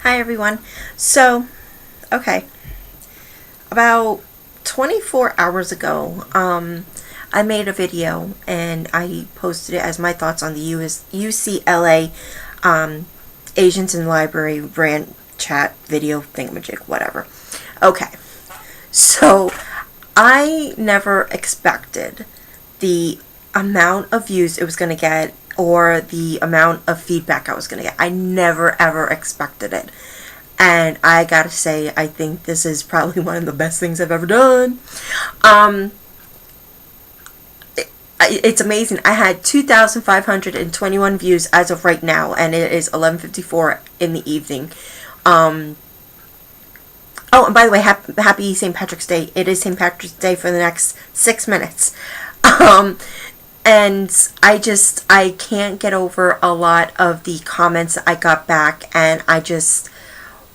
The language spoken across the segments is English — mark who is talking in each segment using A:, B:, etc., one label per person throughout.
A: Hi everyone. So, okay, about 24 hours ago, I made a video and I posted it as my thoughts on the UCLA Asians in Library brand chat video thingamajig, whatever. Okay, so I never expected the amount of views it was going to get or the amount of feedback I was going to get. I never ever expected it. And I gotta say, I think this is probably one of the best things I've ever done. Um, it's amazing. I had 2,521 views as of right now, and it is 11:54 in the evening. Um, oh, and by the way, happy St. Patrick's Day. It is St. Patrick's Day for the next 6 minutes. Um, and I can't get over a lot of the comments I got back, and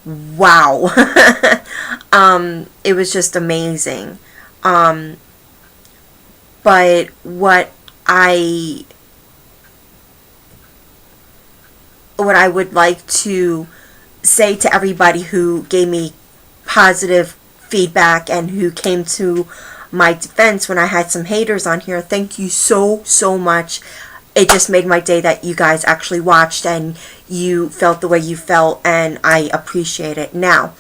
A: wow. It was just amazing. Um, but what I would like to say to everybody who gave me positive feedback and who came to my defense when I had some haters on here, thank you so much. It just made my day that you guys actually watched and you felt the way you felt, and I appreciate it. Now,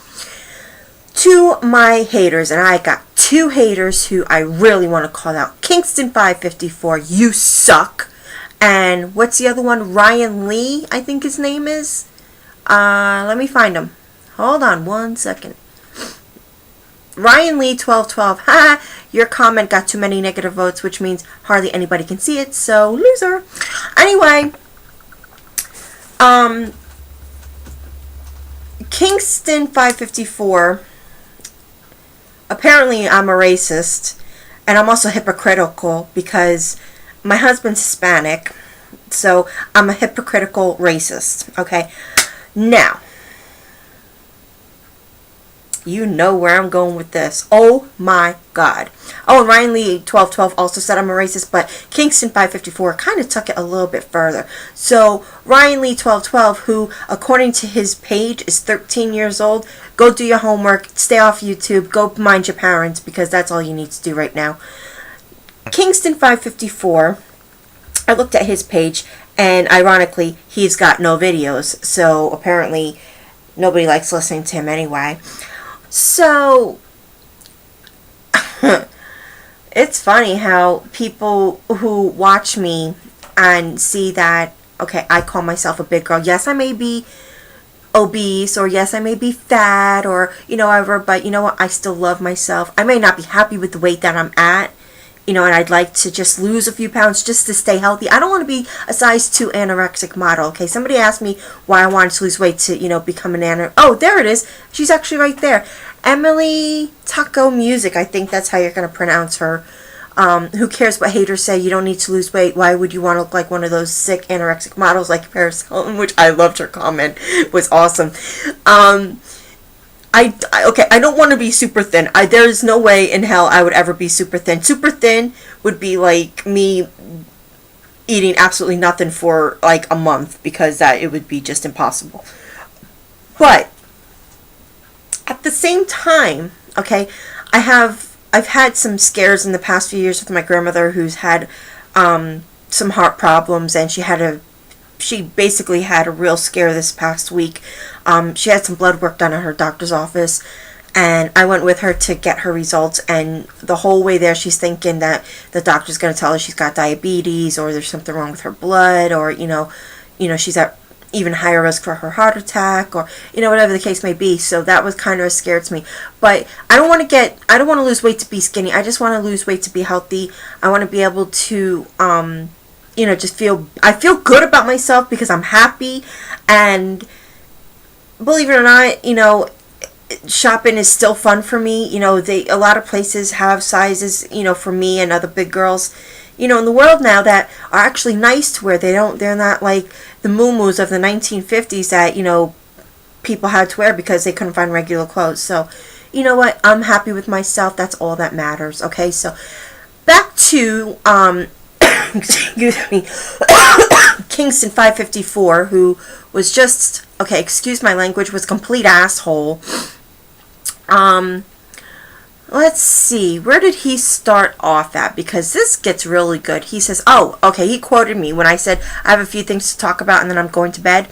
A: to my haters, and I got two haters who I really want to call out. Kingston 554, you suck. And what's the other one? Ryan Lee, I think his name is. Let me find him. Hold on one second. Ryan Lee 1212, ha! Your comment got too many negative votes, which means hardly anybody can see it, so loser. Anyway, Kingston 554, apparently I'm a racist, and I'm also hypocritical because my husband's Hispanic, so I'm a hypocritical racist, okay? Now, you know where I'm going with this. Oh my God. Oh, and Ryan Lee 1212 also said I'm a racist, but Kingston 554 kind of took it a little bit further. So Ryan Lee 1212, who according to his page is 13 years old, go do your homework, stay off YouTube, go mind your parents, because that's all you need to do right now. Kingston 554, I looked at his page, and ironically, he's got no videos, so apparently nobody likes listening to him anyway. So, it's funny how people who watch me and see that, okay, I call myself a big girl. Yes, I may be obese, or yes, I may be fat, or, whatever, but you know what? I still love myself. I may not be happy with the weight that I'm at, and I'd like to just lose a few pounds just to stay healthy. I don't want to be a size 2 anorexic model, okay? Somebody asked me why I wanted to lose weight to, become an anorexic. Oh, there it is. She's actually right there. Emily Taco Music, I think that's how you're going to pronounce her. Who cares what haters say? You don't need to lose weight. Why would you want to look like one of those sick anorexic models like Paris Hilton? Which I loved her comment. It was awesome. I don't want to be super thin. There's no way in hell I would ever be super thin. Super thin would be like me eating absolutely nothing for like a month, because it would be just impossible. But at the same time, okay, I've had some scares in the past few years with my grandmother, who's had some heart problems, and she basically had a real scare this past week. She had some blood work done at her doctor's office, and I went with her to get her results, and the whole way there she's thinking that the doctor's going to tell her she's got diabetes, or there's something wrong with her blood, or she's at even higher risk for her heart attack, or whatever the case may be. So that was kind of a scare to me. But I don't want to lose weight to be skinny. I just want to lose weight to be healthy. I want to be able to I feel good about myself because I'm happy. And believe it or not, shopping is still fun for me. A lot of places have sizes, for me and other big girls, in the world now, that are actually nice to wear. They're not like the muumuus of the 1950s that, people had to wear because they couldn't find regular clothes. So, you know what? I'm happy with myself. That's all that matters. Okay, so back to excuse me, Kingston 554, who was just, okay, excuse my language, was a complete asshole. Let's see, where did he start off at? Because this gets really good. He says, oh, okay, he quoted me when I said, I have a few things to talk about and then I'm going to bed.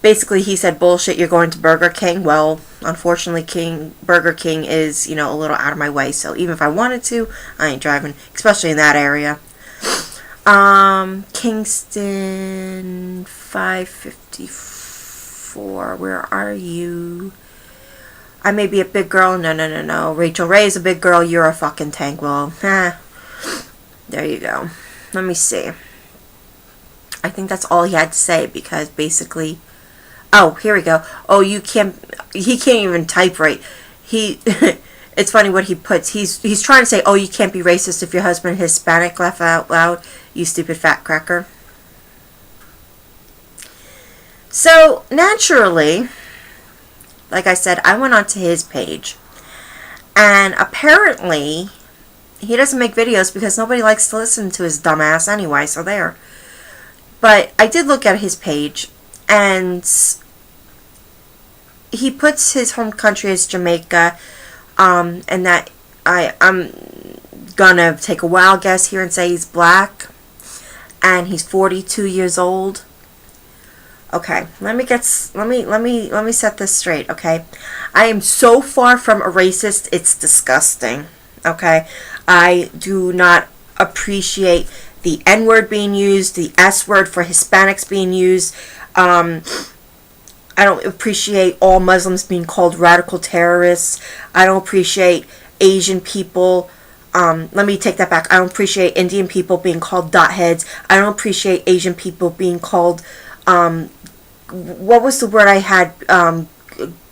A: Basically, he said, bullshit, you're going to Burger King. Well, unfortunately, Burger King is, a little out of my way. So even if I wanted to, I ain't driving, especially in that area. Kingston 554, where are you? I may be a big girl. No. Rachel Ray is a big girl. You're a fucking tank. Well, there you go. Let me see. I think that's all he had to say because basically... Oh, here we go. Oh, he can't even type right. It's funny what he puts. He's trying to say, oh, you can't be racist if your husband is Hispanic. Laugh out loud, you stupid fat cracker. So, naturally, like I said, I went onto his page. And apparently, he doesn't make videos because nobody likes to listen to his dumb ass anyway, so there. But I did look at his page, and he puts his home country as Jamaica, and that I'm gonna take a wild guess here and say he's black, and he's 42 years old. Okay, let me set this straight, okay? I am so far from a racist, it's disgusting, okay? I do not appreciate the N-word being used, the S-word for Hispanics being used. I don't appreciate all Muslims being called radical terrorists. I don't appreciate Asian people. Let me take that back. I don't appreciate Indian people being called dot heads. I don't appreciate Asian people being called... what was the word I had?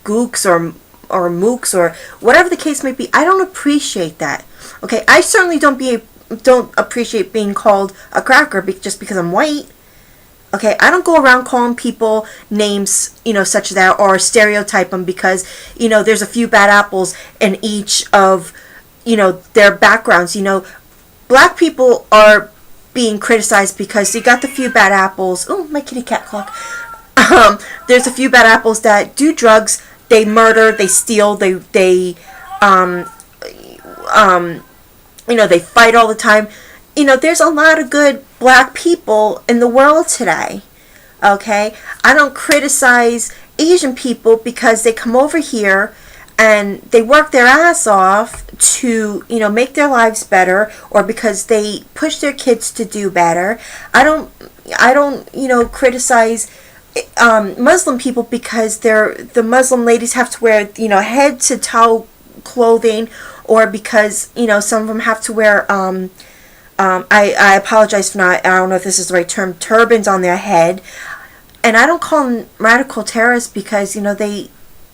A: Gooks or mooks or whatever the case may be. I don't appreciate that. Okay, I certainly don't appreciate being called a cracker just because I'm white. Okay, I don't go around calling people names, such as that, or stereotype them because, there's a few bad apples in each of, their backgrounds. Black people are being criticized because you got the few bad apples. Oh, my kitty cat clock. There's a few bad apples that do drugs, they murder, they steal, they fight all the time. There's a lot of good black people in the world today. Okay? I don't criticize Asian people because they come over here and they work their ass off to, make their lives better, or because they push their kids to do better. I don't criticize Muslim people because the Muslim ladies have to wear, head to toe clothing, or because, some of them have to wear, I apologize for not, I don't know if this is the right term, turbans on their head. And I don't call them radical terrorists because,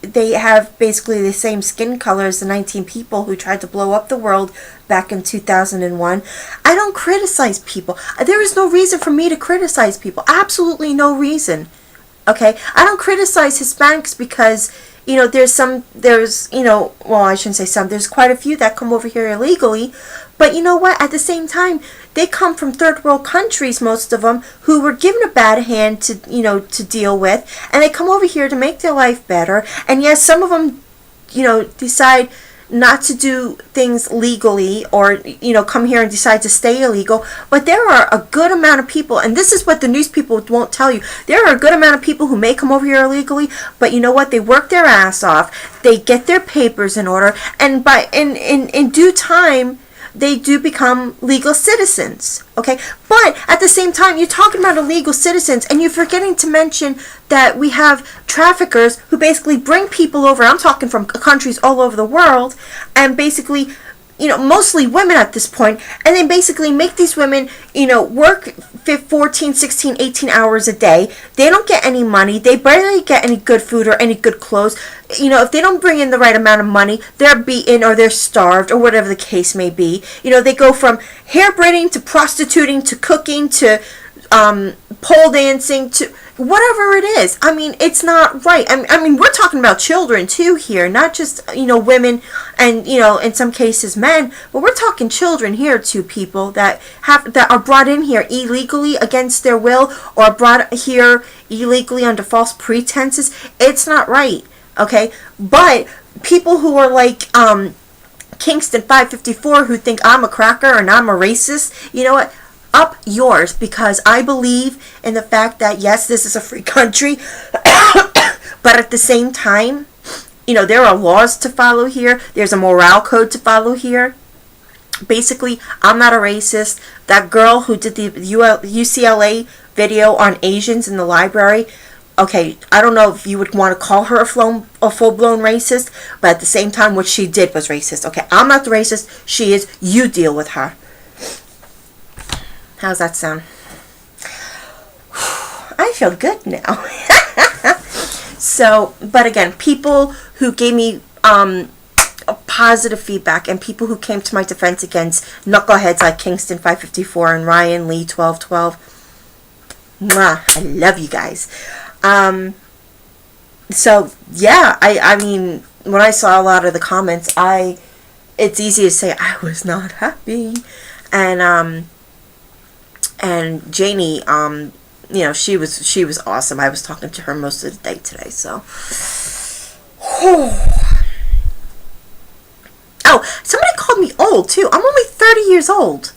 A: they have basically the same skin color as the 19 people who tried to blow up the world back in 2001. I don't criticize people. There is no reason for me to criticize people. Absolutely no reason. Okay? I don't criticize Hispanics because, there's I shouldn't say some, there's quite a few that come over here illegally. But you know what? At the same time, they come from third world countries, most of them, who were given a bad hand to deal with, and they come over here to make their life better. And yes, some of them, decide not to do things legally, or come here and decide to stay illegal. But there are a good amount of people, and this is what the news people won't tell you. There are a good amount of people who may come over here illegally, but you know what? They work their ass off. They get their papers in order, and in due time, they do become legal citizens, okay? But at the same time, you're talking about illegal citizens, and you're forgetting to mention that we have traffickers who basically bring people over. I'm talking from countries all over the world, and basically, mostly women at this point, and they basically make these women, work 14, 16, 18 hours a day. They don't get any money. They barely get any good food or any good clothes. If they don't bring in the right amount of money, they're beaten or they're starved or whatever the case may be. They go from hair braiding to prostituting to cooking to pole dancing to whatever it is. I mean, it's not right. I mean, we're talking about children too here, not just, women and, in some cases men, but we're talking children here too, people that are brought in here illegally against their will, or brought here illegally under false pretenses. It's not right, okay? But people who are like, Kingston 554, who think I'm a cracker and I'm a racist, you know what? Up yours, because I believe in the fact that yes, this is a free country, but at the same time, there are laws to follow here. There's a morale code to follow here. Basically, I'm not a racist. That girl who did the UCLA video on Asians in the library, okay, I don't know if you would want to call her a full-blown racist, but at the same time, what she did was racist. Okay, I'm not the racist. She is. You deal with her. How's that sound? I feel good now. So, but again, people who gave me positive feedback, and people who came to my defense against knuckleheads like Kingston 554 and Ryan Lee 1212. Mwah, I love you guys. So yeah, I mean, when I saw a lot of the comments, it's easy to say I was not happy, and Janie, she was awesome. I was talking to her most of the day today, so. Oh, somebody called me old too. I'm only 30 years old.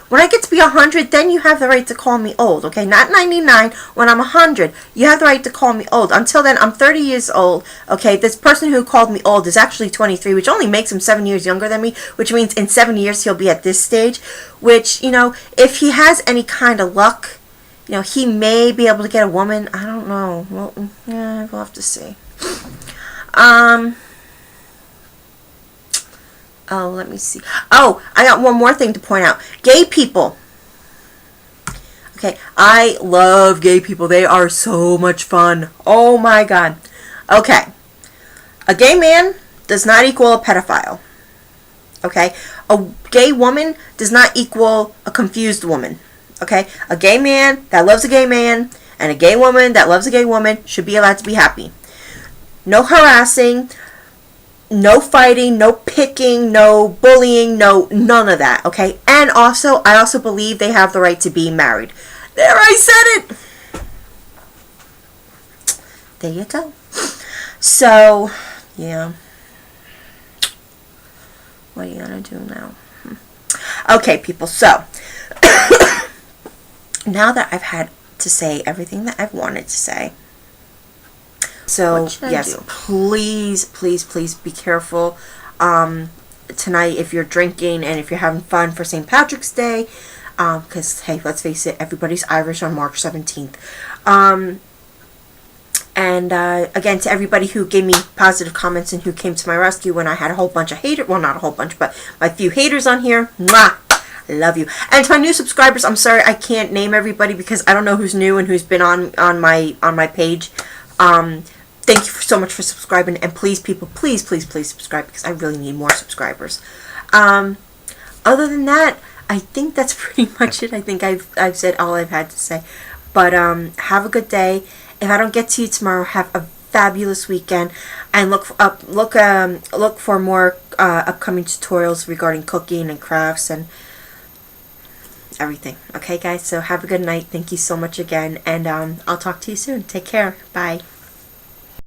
A: When I get to be 100, then you have the right to call me old, okay? Not 99. When I'm 100, you have the right to call me old. Until then, I'm 30 years old, okay? This person who called me old is actually 23, which only makes him 7 years younger than me, which means in 7 years he'll be at this stage, which, if he has any kind of luck, he may be able to get a woman. I don't know. Well, yeah, we'll have to see. Oh, let me see. Oh, I got one more thing to point out. Gay people. Okay, I love gay people. They are so much fun. Oh my God. Okay. A gay man does not equal a pedophile. Okay? A gay woman does not equal a confused woman. Okay? A gay man that loves a gay man and a gay woman that loves a gay woman should be allowed to be happy. No harassing, no fighting, no picking, no bullying, none of that, okay? And also, I also believe they have the right to be married. There, I said it! There you go. So, yeah. What are you gonna do now? Okay, people, so. Now that I've had to say everything that I've wanted to say, so yes, please be careful tonight if you're drinking and if you're having fun for St. Patrick's Day, because hey, let's face it, everybody's Irish on March 17th. And again, to everybody who gave me positive comments and who came to my rescue when I had a whole bunch of haters, well, not a whole bunch, but my few haters on here, mwah, I love you. And to my new subscribers, I'm sorry I can't name everybody because I don't know who's new and who's been on my page. Thank you so much for subscribing, and please, people, please subscribe because I really need more subscribers. Other than that, I think that's pretty much it. I think I've said all I've had to say. But have a good day. If I don't get to you tomorrow, have a fabulous weekend, and look for more upcoming tutorials regarding cooking and crafts and everything. Okay, guys. So have a good night. Thank you so much again, and I'll talk to you soon. Take care. Bye.